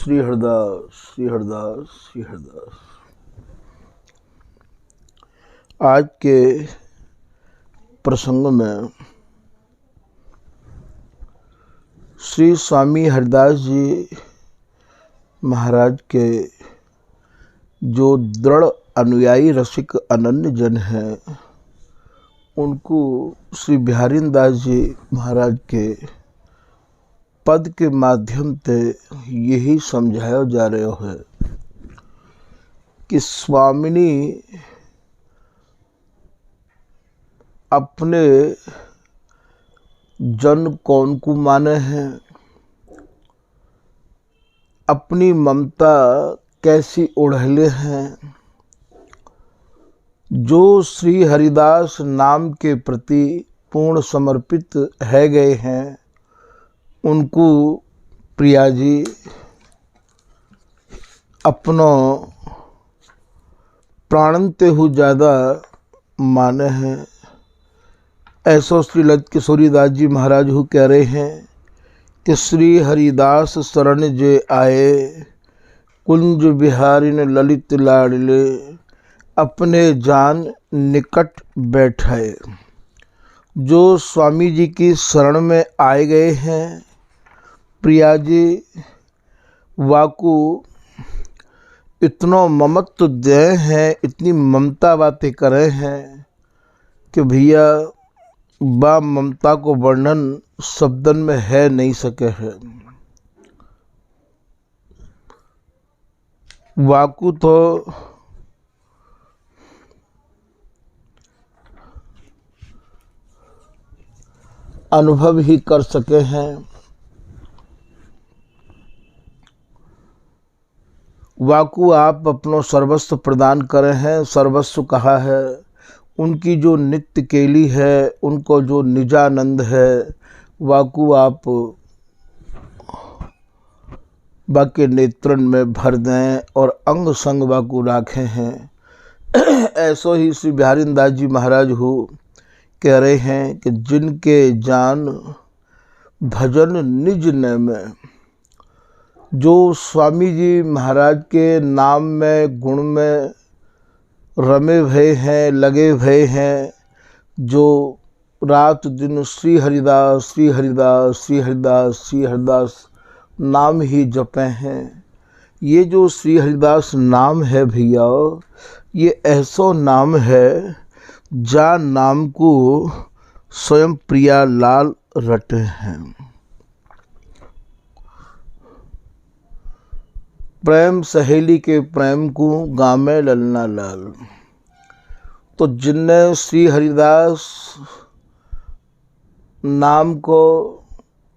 श्री हरदास श्री हरदास श्री हरदास। आज के प्रसंग में श्री स्वामी हरदास जी महाराज के जो दृढ़ अनुयायी रसिक अनन्य जन हैं, उनको श्री बिहारी दास जी महाराज के पद के माध्यम से यही समझाया जा रहा है कि स्वामिनी अपने जन कौन को माने हैं, अपनी ममता कैसी ओढ़ले हैं। जो श्री हरिदास नाम के प्रति पूर्ण समर्पित है गए हैं, उनको प्रिया जी अपनो प्राणते हो ज़्यादा माने हैं। ऐसा श्री ललित किशोरी दास जी महाराज हो कह रहे हैं कि श्री हरिदास शरण जे आए, कुंज बिहारी ने ललित लाडले, अपने जान निकट बैठाए। जो स्वामी जी की शरण में आए गए हैं, प्रिया जी वाकू इतना ममत्व दे हैं, इतनी ममता बातें करे हैं कि भैया बा ममता को वर्णन शब्दन में है नहीं सके है। वाकू तो अनुभव ही कर सके हैं। वाकू आप अपनो सर्वस्व प्रदान करे हैं। सर्वस्व कहा है, उनकी जो नित्य केली है, उनको जो निजानंद है, वाकू आप बाके नेत्रन में भर दें और अंग संग वाकू राखे हैं। ऐसो ही श्री बिहारी दास जी महाराज हो कह रहे हैं कि जिनके जान भजन निज ने में, जो स्वामी जी महाराज के नाम में गुण में रमे भय हैं, लगे भय हैं, जो रात दिन श्री हरिदास श्री हरिदास श्री हरिदास श्री हरिदास नाम ही जपे हैं। ये जो श्री हरिदास नाम है भैया, ये ऐसा नाम है जा नाम को स्वयं प्रिया लाल रटे हैं। प्रेम सहेली के प्रेम को गामे ललना लाल। तो जिनने श्री हरिदास नाम को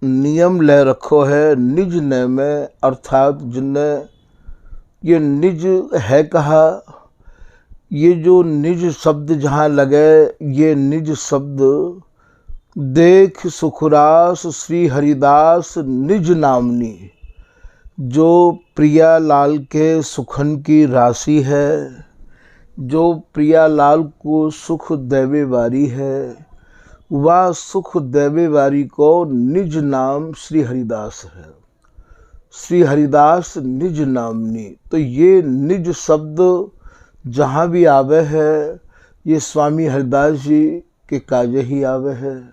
नियम ले रखो है निज ने में, अर्थात जिनने ये निज है कहा, ये जो निज शब्द जहाँ लगे, ये निज शब्द देख सुखरास श्री हरिदास निज नामनी, जो प्रिया लाल के सुखन की राशि है, जो प्रिया लाल को सुख देवे वारी है, वह सुख देवे वारी को निज नाम श्री हरिदास है। श्री हरिदास निज नामनी। तो ये निज शब्द जहाँ भी आवे है, ये स्वामी हरिदास जी के काजे ही आवे है।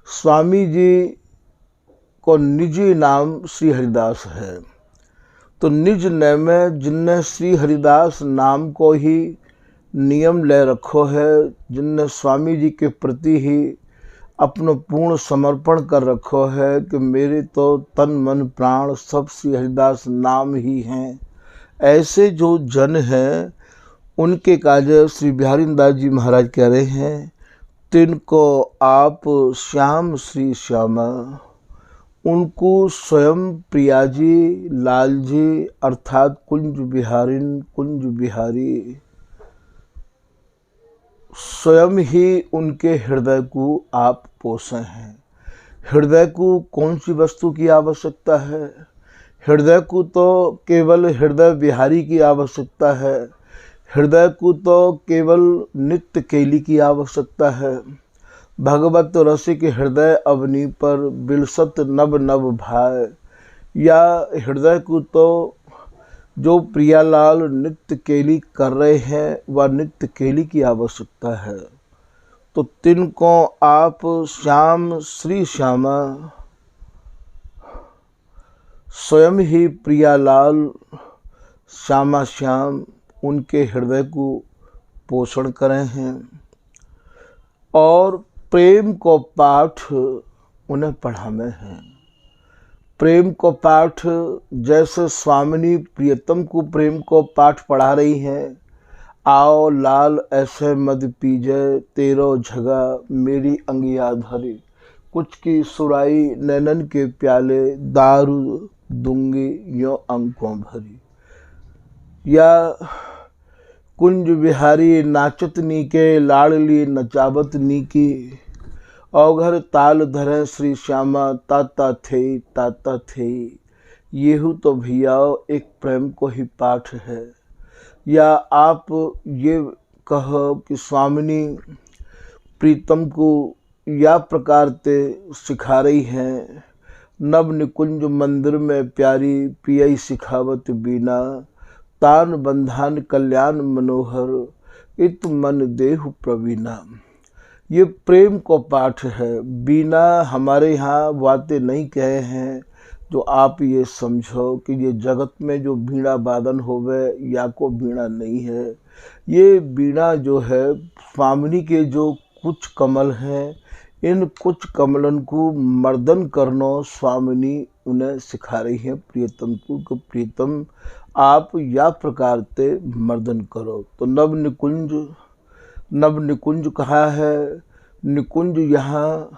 स्वामी जी को निजी नाम श्री हरिदास है। तो निज ने में जिनने श्री हरिदास नाम को ही नियम ले रखो है, जिनने स्वामी जी के प्रति ही अपनो पूर्ण समर्पण कर रखो है कि मेरे तो तन मन प्राण सब श्री हरिदास नाम ही हैं, ऐसे जो जन हैं, उनके काजे श्री बिहारी दास जी महाराज कह रहे हैं, तिनको आप श्याम श्री श्यामा, उनको स्वयं प्रिया जी लाल जी अर्थात कुंज बिहारी स्वयं ही उनके हृदय को आप पोषे हैं। हृदय को कौन सी वस्तु की आवश्यकता है? हृदय को तो केवल हृदय बिहारी की आवश्यकता है। हृदय को तो केवल नित्य केली की आवश्यकता है। भगवत रसिक हृदय अवनी पर बिलसत नव नव भाय, या हृदय को तो जो प्रियालाल नित्य केली कर रहे हैं वह नित्य केली की आवश्यकता है। तो तिनको आप श्याम श्री श्यामा स्वयं ही प्रियालाल श्यामा श्याम उनके हृदय को पोषण करें हैं और प्रेम को पाठ उन्हें पढ़ावे हैं। प्रेम को पाठ जैसे स्वामिनी प्रियतम को प्रेम को पाठ पढ़ा रही हैं, आओ लाल ऐसे मद पीजे तेरो झगा मेरी अंगिया धरी, कुछ की सुराई नैनन के प्याले दारू दूंगी यो अंकों भरी। या कुंज बिहारी नाचत नीके लाडली नचावत नीकी, औघर ताल धरे श्री श्यामा ताता थे। येहू तो भैया एक प्रेम को ही पाठ है। या आप ये कहो कि स्वामिनी प्रीतम को या प्रकार ते सिखा रही हैं, नव निकुंज मंदिर में प्यारी पियई सिखावत बीना, तान बंधान कल्याण मनोहर इत मन देहु प्रवीणा। ये प्रेम को पाठ है। बीना हमारे यहाँ बातें नहीं कहे हैं जो आप ये समझो कि ये जगत में जो बीणा वादन होवे या को बीणा नहीं है। ये बीणा जो है स्वामिनी के जो कुछ कमल हैं, इन कुछ कमलन को मर्दन करनो स्वामिनी उन्हें सिखा रही है प्रियतम को कि प्रियतम आप या प्रकार ते मर्दन करो। तो नव निकुंज कहा है। निकुंज यहाँ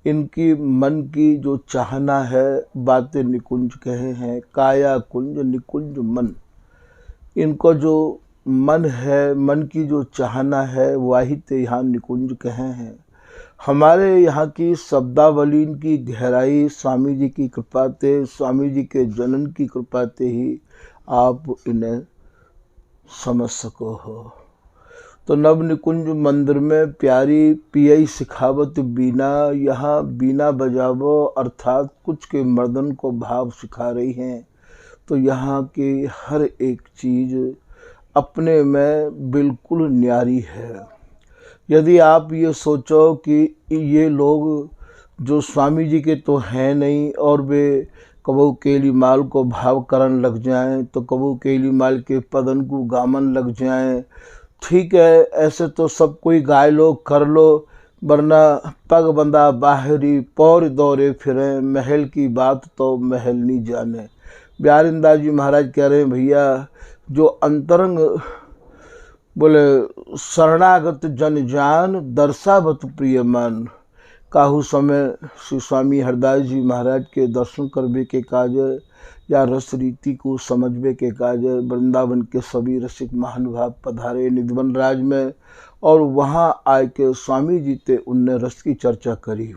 इनकी मन की जो चाहना है बातें निकुंज कहे हैं। काया कुंज निकुंज मन, इनको जो मन है, मन की जो चाहना है वही ते यहाँ निकुंज कहे हैं। हमारे यहाँ की शब्दावली की गहराई स्वामी जी की कृपा ते, स्वामी जी के जनन की कृपा ते ही आप इन्हें समझ सको हो। तो नव निकुंज मंदिर में प्यारी पियई सिखावत बीना, यहाँ बीना बजावो अर्थात कुछ के मर्दन को भाव सिखा रही हैं। तो यहाँ की हर एक चीज़ अपने में बिल्कुल न्यारी है। यदि आप ये सोचो कि ये लोग जो स्वामी जी के तो हैं नहीं और वे कबू केली माल को भाव करन लग जाएं, तो कबू केली माल के पदन को गामन लग जाएं, ठीक है, ऐसे तो सब कोई गाय लो कर लो, वरना पग बंदा बाहरी पौर दौरे फिरें, महल की बात तो महल नहीं जाने। ब्यारिंदा जी महाराज कह रहे हैं भैया जो अंतरंग बोले शरणागत जन जान दर्शावत प्रिय मन। काहू समय श्री स्वामी हरदास जी महाराज के दर्शन करवे के काज या रस रीति को समझवे के काज वृंदावन के सभी रसिक महानुभाव पधारे निधिवन राज में, और वहाँ आए के स्वामी जी ते उनने रस की चर्चा करी।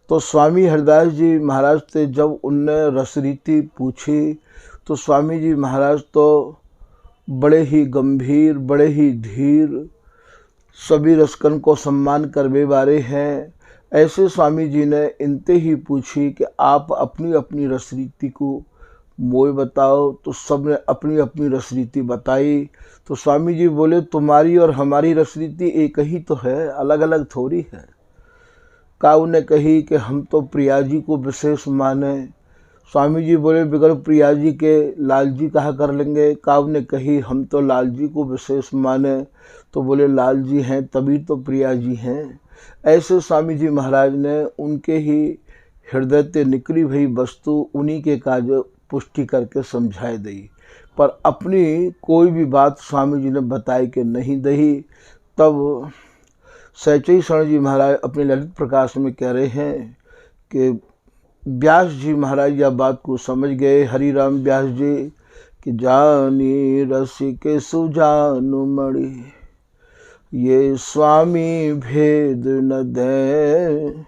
तो स्वामी हरदास जी महाराज से जब उनने रस रीति पूछी तो स्वामी जी महाराज तो बड़े ही गंभीर, बड़े ही धीर, सभी रसकन को सम्मान करवे वाले हैं। ऐसे स्वामी जी ने इनते ही पूछी कि आप अपनी अपनी रस रीति को मोय बताओ। तो सब ने अपनी अपनी रस रीति बताई। तो स्वामी जी बोले तुम्हारी और हमारी रस रीति एक ही तो है, अलग अलग थोड़ी है। काऊ ने कही कि हम तो प्रिया जी को विशेष माने। स्वामी जी बोले बगैर प्रिया जी के लाल जी कहा कर लेंगे। काऊ ने कही हम तो लाल जी को विशेष माने। तो बोले लाल जी हैं तभी तो प्रिया जी हैं। ऐसे स्वामी जी महाराज ने उनके ही हृदय ते निकली भई वस्तु उन्हीं के काज पुष्टि करके समझाए दी, पर अपनी कोई भी बात स्वामी जी ने बताई कि नहीं दही। तब सैचई शरण जी महाराज अपने ललित प्रकाश में कह रहे हैं कि व्यास जी महाराज यह बात को समझ गए, हरिराम व्यास जी, कि जानी रसिक सुजानु मणि, ये स्वामी भेद न दे,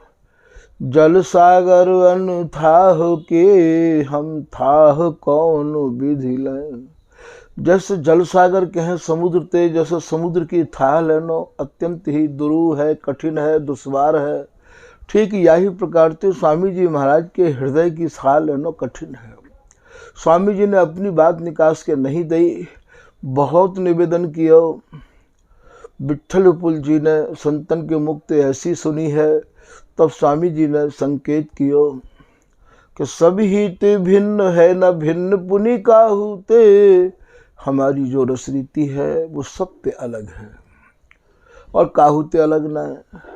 जल सागर अनथाह के हम थाह कौन विधि लें। जैसे जल सागर के हैं समुद्र ते, जैसे समुद्र की थाह लेनो अत्यंत ही दुरूह है, कठिन है, दुश्वार है। ठीक यही प्रकार से स्वामी जी महाराज के हृदय की साल न कठिन है। स्वामी जी ने अपनी बात निकास के नहीं दी, बहुत निवेदन किया। विट्ठल जी ने संतन के मुक्त ऐसी सुनी है, तब स्वामी जी ने संकेत किया कि सब ही ते भिन्न है न भिन्न पुनि काहू ते। हमारी जो रस रीति है वो सबसे अलग है और काहू ते अलग ना है।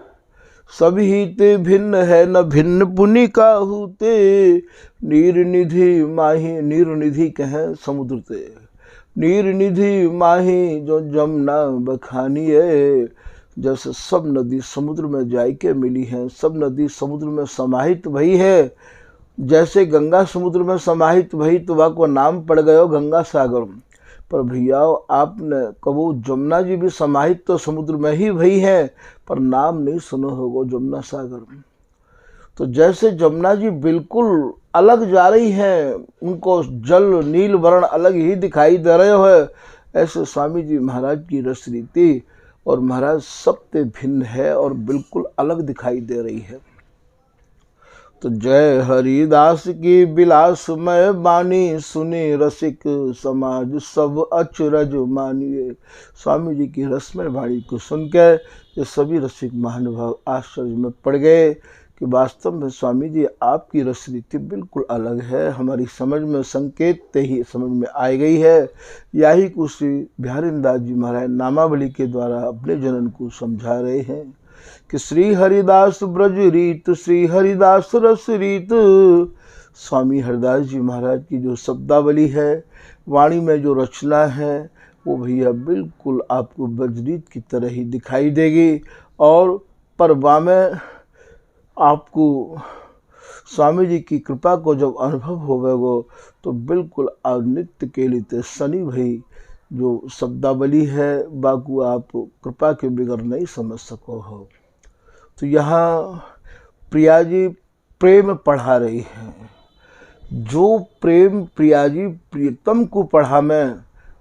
सब ही ते भिन्न है न भिन्न पुनि काहू ते। नीर निधि माही, नीर निधि कहें समुद्र ते, नीर निधि माही जो जमुना बखानिए। जैसे सब नदी समुद्र में जाके मिली हैं, सब नदी समुद्र में समाहित भई है। जैसे गंगा समुद्र में समाहित भई तो वह को नाम पड़ गयो गंगा सागर। पर भैया आपने कबो जमुना जी भी समाहित तो समुद्र में ही भई है, पर नाम नहीं सुनो होगा जमुना सागर। तो जैसे जमुना जी बिल्कुल अलग जा रही हैं, उनको जल नील वर्ण अलग ही दिखाई दे रहे हो, ऐसे स्वामी जी महाराज की रस रीति और महाराज सबसे भिन्न है और बिल्कुल अलग दिखाई दे रही है। तो जय हरिदास की विलासमय बानी, सुनी रसिक समाज सब अचरज मानिए। स्वामी जी की रसमय वाणी को सुनकर ये सभी रसिक महानुभाव आश्चर्य में पड़ गए कि वास्तव में स्वामी जी आपकी रस रीति बिल्कुल अलग है। हमारी समझ में संकेत ही समझ में आ गई है। यही कुछ श्री बिहारीदास जी महाराज नामावली के द्वारा अपने जनन को समझा रहे हैं कि श्री हरिदास ब्रज रीत, श्री हरिदास रस रीत। स्वामी हरिदास जी महाराज की जो शब्दावली है, वाणी में जो रचना है, वो भैया बिल्कुल आपको ब्रजरीत की तरह ही दिखाई देगी। और परवा में आपको स्वामी जी की कृपा को जब अनुभव होगा तो बिल्कुल आप नित्य के लिए शनि भाई जो शब्दावली है बाकू आप कृपा के बिगड़ नहीं समझ सको हो। तो यहाँ प्रिया जी प्रेम पढ़ा रही हैं। जो प्रेम प्रिया जी प्रियतम को पढ़ा मैं,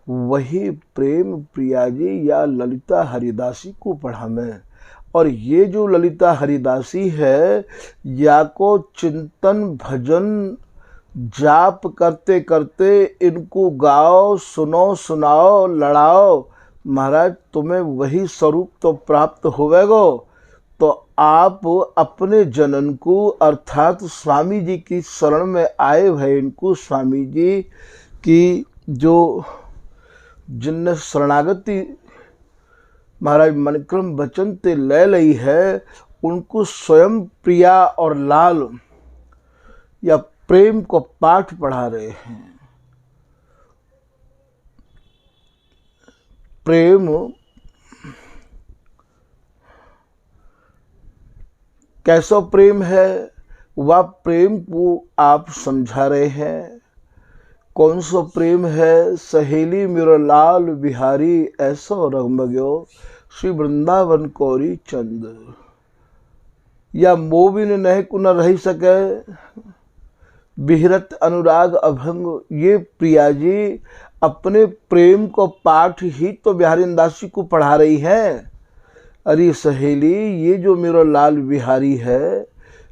वही प्रेम प्रिया जी या ललिता हरिदासी को पढ़ा मैं। और ये जो ललिता हरिदासी है, या को चिंतन भजन जाप करते करते इनको गाओ, सुनो, सुनाओ, लड़ाओ, महाराज तुम्हें वही स्वरूप तो प्राप्त होवेगो। तो आप अपने जनन को अर्थात स्वामी जी की शरण में आए भय इनको स्वामी जी की जो जिनने शरणागति महाराज मनक्रम वचन ते ले ली है, उनको स्वयं प्रिया और लाल या प्रेम को पाठ पढ़ा रहे हैं। प्रेम कैसा प्रेम है, वह प्रेम को आप समझा रहे हैं। कौन सा प्रेम है, सहेली मेरा लाल बिहारी ऐसा रंगमग्यो श्री वृंदावन कौरी चंद। या मोबिन नह कुन रह सके बिहरत अनुराग अभंग। ये प्रिया जी अपने प्रेम को पाठ ही तो बिहारीदास जी को पढ़ा रही है। अरे सहेली, ये जो मेरा लाल बिहारी है,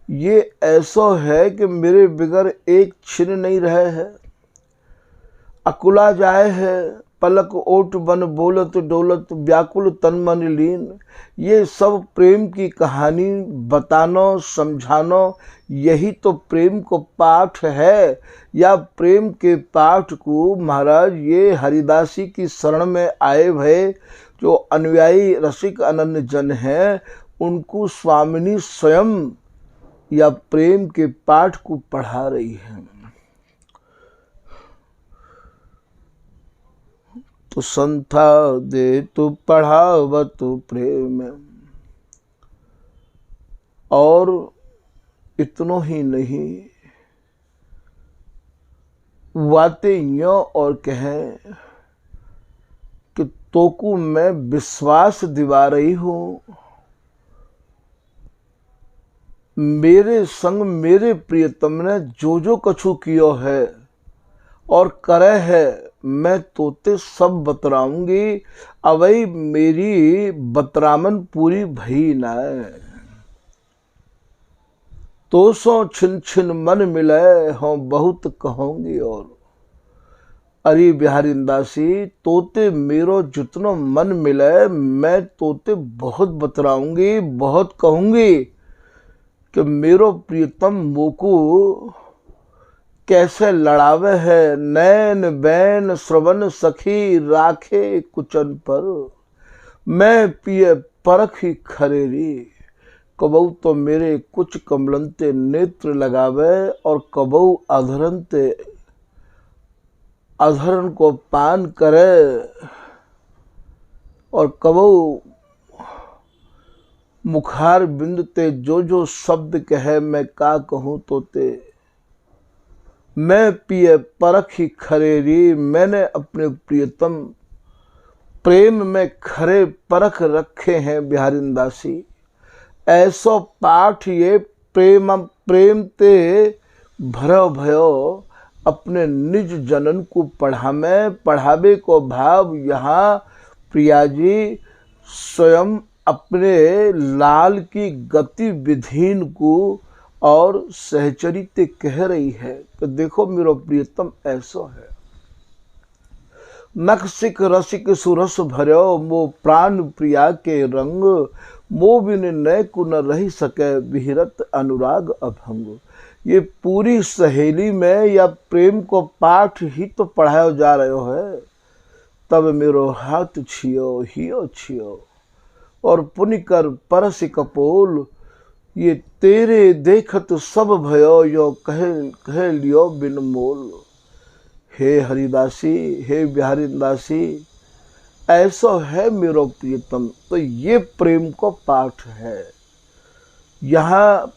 ये ऐसा है कि मेरे बिगर एक छिन नहीं रहे है। अकुला जाए है पलक ओट बन बोलत डोलत व्याकुल तन मन लीन। ये सब प्रेम की कहानी बतानो समझानो, यही तो प्रेम को पाठ है। या प्रेम के पाठ को महाराज ये हरिदासी की शरण में आए भय जो अनुयायी रसिक अनन्य जन हैं, उनको स्वामिनी स्वयं या प्रेम के पाठ को पढ़ा रही है। तो संथा दे तो पढ़ाव तो प्रेम। और इतनो ही नहीं, बातें यो और कहें कि तोकू मैं विश्वास दिवा रही हूँ, मेरे संग मेरे प्रियतम ने जो जो कछु कियो है और करे है, मैं तोते सब बतराऊंगी। अवई मेरी बतरामन पूरी भई ना। तो सो छिन छिन मन मिले हों बहुत कहूँगी और। अरे बिहारी दासी तोते मेरो जितनो मन मिले मैं तोते बहुत बतराऊंगी, बहुत कहूँगी कि मेरो प्रियतम मोकू कैसे लड़ावे है। नैन बैन श्रवण सखी राखे कुचन पर, मैं पिए परख ही खरेरी। कबऊ तो मेरे कुछ कमलंते नेत्र लगावे और कबऊ अधरंते अधरन को पान करे और कबऊ मुखार बिंदते जो जो शब्द कहे मैं का कहूँ तोते। मैं पिए परख ही खरेरी, मैंने अपने प्रियतम प्रेम में खरे परख रखे हैं बिहारी दासी। ऐसो पाठ ये प्रेम प्रेम ते भरो भयो, अपने निज जनन को पढ़ावे को भाव। यहाँ प्रिया जी स्वयं अपने लाल की गतिविधिन को और सहचरित कह रही है कि देखो मेरो प्रियतम ऐसो है। नख सिख रसिक सुरस भर्यो, मो प्राण प्रिया के रंग। मो बिन नय को न रही सके, विहरत अनुराग अभंग। ये पूरी सहेली में या प्रेम को पाठ ही तो पढ़ाया जा रहे है। तब मेरो हाथ छियो हियो छियो और पुनि कर परस कपोल। ये तेरे देखत सब भयो, यो कह लियो बिन मोल। हे हरिदासी, हे बिहारी दासी, ऐसा है मेरो प्रियतम। तो ये प्रेम को पाठ है। यहाँ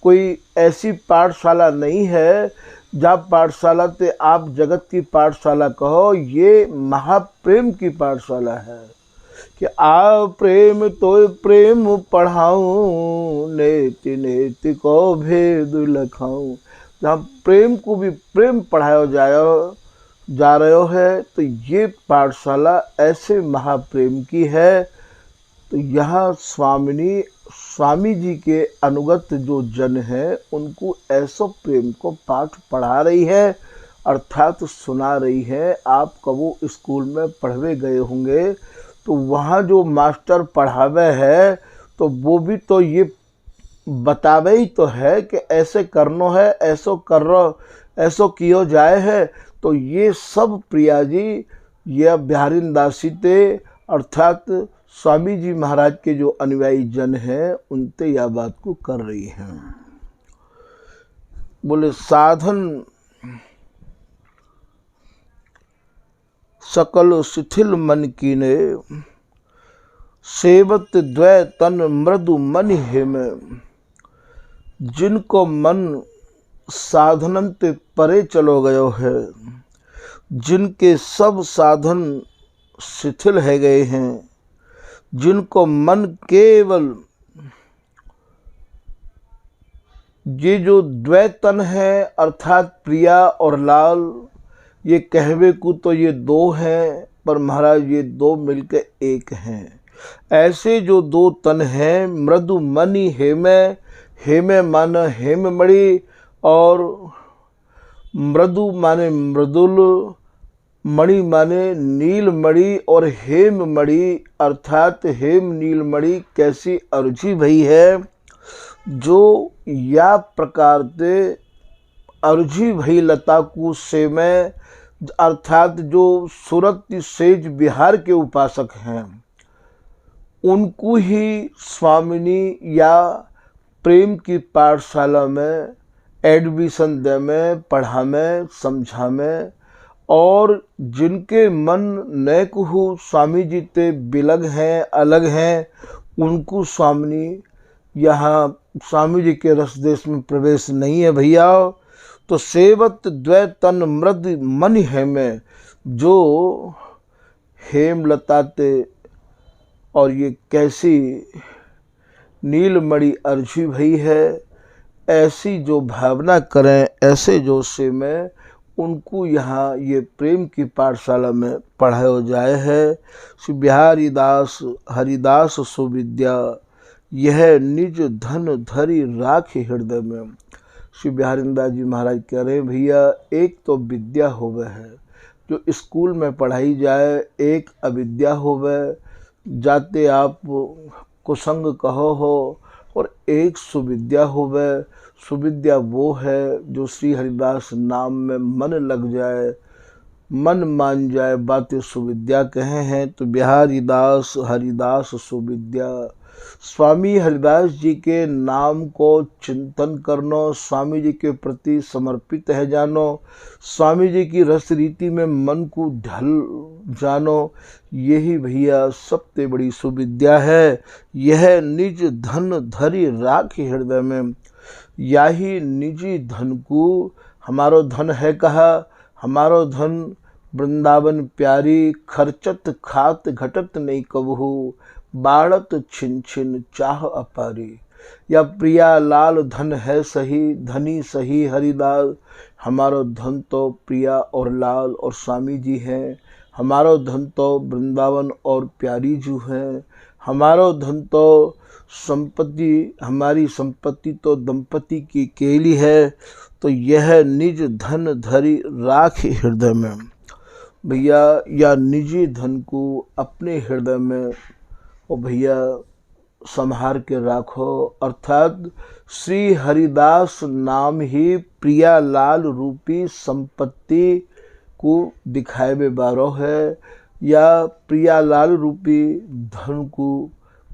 कोई ऐसी पाठशाला नहीं है जहाँ पाठशाला ते आप जगत की पाठशाला कहो। ये महाप्रेम की पाठशाला है कि आ प्रेम तो प्रेम पढ़ाऊं, नेति नेति को भेद लखाऊं। जहाँ प्रेम को भी प्रेम पढ़ाया जा रहे है, तो ये पाठशाला ऐसे महाप्रेम की है। तो यहाँ स्वामी जी के अनुगत जो जन है उनको ऐसो प्रेम को पाठ पढ़ा रही है, अर्थात सुना रही है। आप कबो स्कूल में पढ़वे गए होंगे तो वहाँ जो मास्टर पढ़ावे है तो वो भी तो ये बतावे ही तो है कि ऐसे करनो है, ऐसो कर रो, ऐसो कियो जाए है। तो ये सब प्रिया जी यह बिहारी दासी ते अर्थात स्वामी जी महाराज के जो अनुयायी जन हैं उनते यह बात को कर रही हैं। बोले साधन सकल शिथिल मन कीने, सेवत द्वै तन मृदु मन हेम। जिनको मन साधनंते परे चलो गयो है, जिनके सब साधन शिथिल है गए हैं, जिनको मन केवल ये जो द्वैतन है अर्थात प्रिया और लाल, ये कहवे को तो ये दो हैं पर महाराज ये दो मिलकर एक हैं। ऐसे जो दो तन हैं, मृदु मणि हेमे, हेमे माने हेम मणि और मृदु माने मृदुल, मणि माने नील मणि और हेम मणि अर्थात हेम नील मणि कैसी अरुचि भई है। जो या प्रकार से अरुचि भई लता को से में अर्थात जो सूरत सेज बिहार के उपासक हैं उनको ही स्वामिनी या प्रेम की पाठशाला में एडमिशन दे में, पढ़ा में, समझा में। और जिनके मन नैक हो स्वामी जी ते बिलग हैं, अलग हैं, उनको स्वामिनी यहाँ स्वामी जी के रस देश में प्रवेश नहीं है भैया। तो सेवत द्वै तन मृद मन हेमे, जो हेमलता ते और ये कैसी नीलमणि अर्जी भई है, ऐसी जो भावना करें, ऐसे जो से में उनको यहाँ ये प्रेम की पाठशाला में पढ़ाया जाए है। श्री बिहारी दास हरिदास सुविद्या यह निज धन धरी राखी हृदय में। श्री बिहारीदास जी महाराज कह रहे हैं भैया, एक तो विद्या होवे है जो स्कूल में पढ़ाई जाए, एक अविद्या होवे जाते आप कुसंग कहो हो, और एक सुविद्या होवे। सुविद्या वो है जो श्री हरिदास नाम में मन लग जाए, मन मान जाए, बातें सुविद्या कहे हैं। तो बिहारीदास हरिदास सुविद्या, स्वामी हरिदास जी के नाम को चिंतन करनो, स्वामी जी के प्रति समर्पित है जानो, स्वामी जी की रस रीति में मन को ढल जानो, यही भैया सबसे बड़ी सुविद्या है। यह निज धन धरी राखी हृदय में, याही निजी धन को, हमारो धन है कहा, हमारो धन वृंदावन प्यारी, खर्चत खात घटत नहीं कबहू, बाड़त छिन छिन चाह अपारी। या प्रिया लाल धन है सही, धनी सही हरिदास, हमारो धन तो प्रिया और लाल और स्वामी जी हैं, हमारो धन तो वृंदावन और प्यारी जू हैं, हमारो धन तो संपत्ति, हमारी संपत्ति तो दंपति की केली है। तो यह निज धन धरी राखी हृदय में, भैया या निजी धन को अपने हृदय में और भैया संभार के राखो। अर्थात श्री हरिदास नाम ही प्रिया लाल रूपी संपत्ति को दिखाए बारो है, या प्रिया लाल रूपी धन को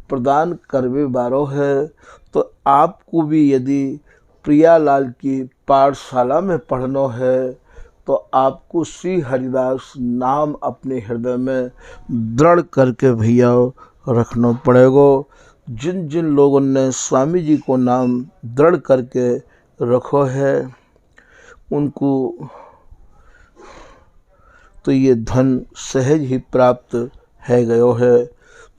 प्रदान करवे बारो है। तो आपको भी यदि प्रियालाल की पाठशाला में पढ़ना है तो आपको श्री हरिदास नाम अपने हृदय में दृढ़ करके भैया रखना पड़ेगा। जिन जिन लोगों ने स्वामी जी को नाम दृढ़ करके रखो है उनको तो ये धन सहज ही प्राप्त है गयो है।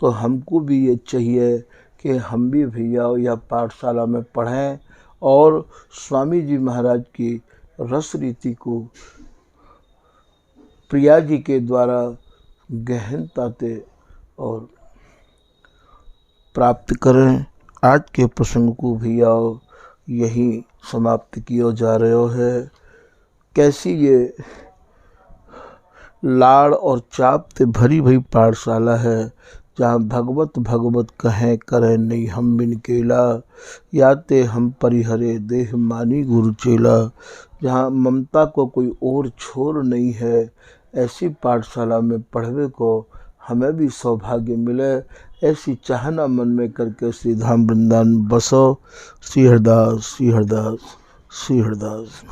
तो हमको भी ये चाहिए कि हम भी भैया या पाठशाला में पढ़ें और स्वामी जी महाराज की रस रीति को प्रिया जी के द्वारा गहनता से और प्राप्त करें। आज के प्रसंग को भैया यही समाप्त किया जा रहा है। कैसी ये लाड़ और चाप से भरी भई पाठशाला है जहाँ भगवत भगवत कहें करें नहीं हम बिन केला, याते हम परिहरे देह मानी गुरु चेला। जहाँ ममता को कोई और छोर नहीं है, ऐसी पाठशाला में पढ़वे को हमें भी सौभाग्य मिले, ऐसी चाहना मन में करके श्री धाम वृंदावन बसो। श्री हरिदास श्री हरिदास श्री हरिदास।